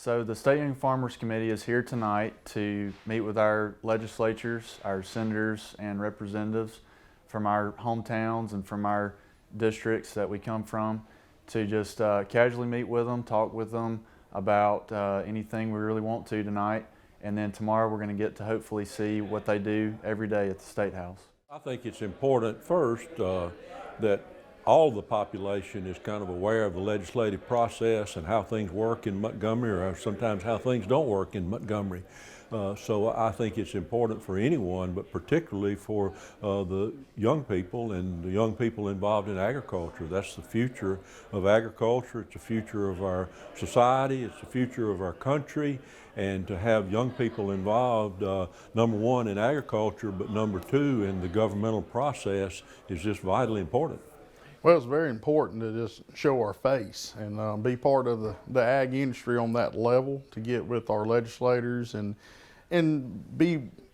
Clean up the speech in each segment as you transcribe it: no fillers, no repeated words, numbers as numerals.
So the State Young Farmers Committee is here tonight to meet with our legislators, our senators and representatives from our hometowns and from our districts that we come from, to just casually meet with them, talk with them about anything we really want to tonight. And then tomorrow we're going to get to hopefully see what they do every day at the State House. I think it's important first that all the population is kind of aware of the legislative process and how things work in Montgomery, or sometimes how things don't work in Montgomery. So I think it's important for anyone, but particularly for the young people and the young people involved in agriculture. That's the future of agriculture. It's the future of our society. It's the future of our country. And to have young people involved, number one in agriculture, but number two in the governmental process, is just vitally important. Well, it's very important to just show our face and be part of the ag industry on that level, to get with our legislators and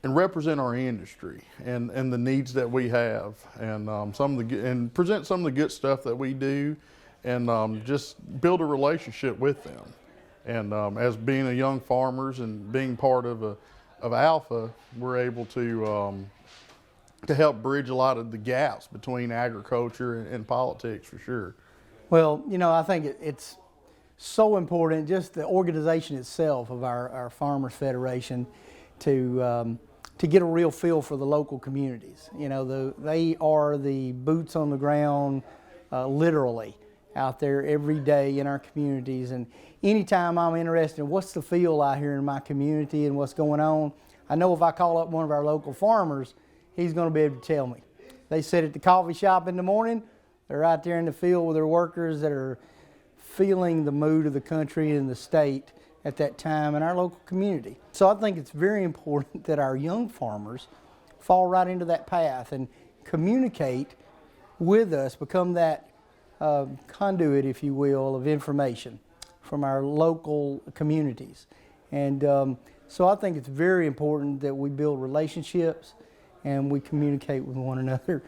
represent our industry and the needs that we have, and and present some of the good stuff that we do, and just build a relationship with them. And as being a young farmers and being part of Alpha, we're able to help bridge a lot of the gaps between agriculture and politics, for sure. Well, you know, I think it's so important, just the organization itself of our Farmers Federation, to get a real feel for the local communities. You know, they are the boots on the ground, literally, out there every day in our communities. And anytime I'm interested in what's the feel out here in my community and what's going on, I know if I call up one of our local farmers, he's going to be able to tell me. They sit at the coffee shop in the morning. They're out there in the field with their workers that are feeling the mood of the country and the state at that time in our local community. So I think it's very important that our young farmers fall right into that path and communicate with us, become that conduit, if you will, of information from our local communities. And so I think it's very important that we build relationships and we communicate with one another.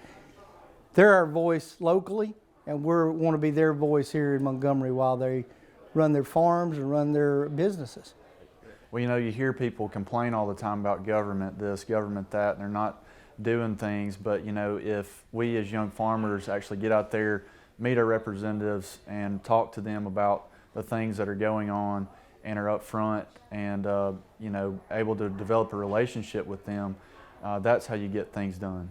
They're our voice locally, and we want to be their voice here in Montgomery while they run their farms and run their businesses. Well, you know, you hear people complain all the time about government this, government that, and they're not doing things. But, you know, if we as young farmers actually get out there, meet our representatives, and talk to them about the things that are going on, and are up front and, you know, able to develop a relationship with them, that's how you get things done.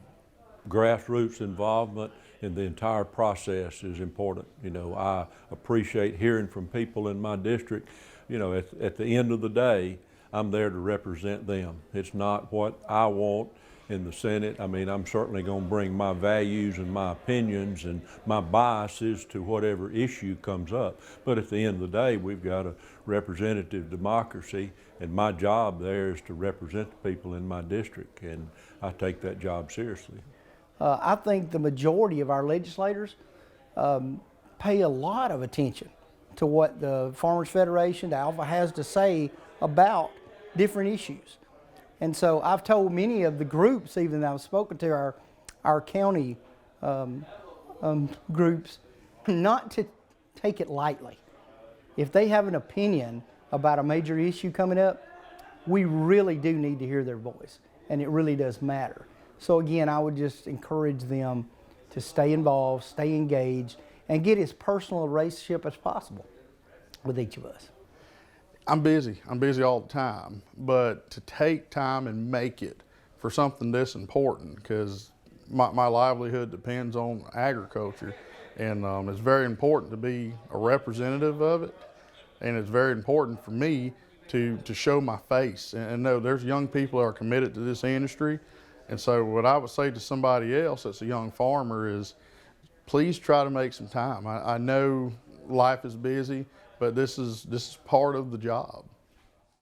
Grassroots involvement in the entire process is important. You know, I appreciate hearing from people in my district. You know, at the end of the day, I'm there to represent them. It's not what I want in the Senate. I mean, I'm certainly going to bring my values and my opinions and my biases to whatever issue comes up. But at the end of the day, we've got a representative democracy, and my job there is to represent the people in my district, and I take that job seriously. I think the majority of our legislators pay a lot of attention to what the Farmers Federation, the Alpha, has to say about different issues. And so I've told many of the groups, even that I've spoken to our county groups, not to take it lightly. If they have an opinion about a major issue coming up, we really do need to hear their voice, and it really does matter. So again, I would just encourage them to stay involved, stay engaged, and get as personal a relationship as possible with each of us. I'm busy all the time, but to take time and make it for something this important, because my livelihood depends on agriculture, and it's very important to be a representative of it, and it's very important for me to show my face and know there's young people that are committed to this industry. And so what I would say to somebody else that's a young farmer is, please try to make some time. I know life is busy, but this is part of the job.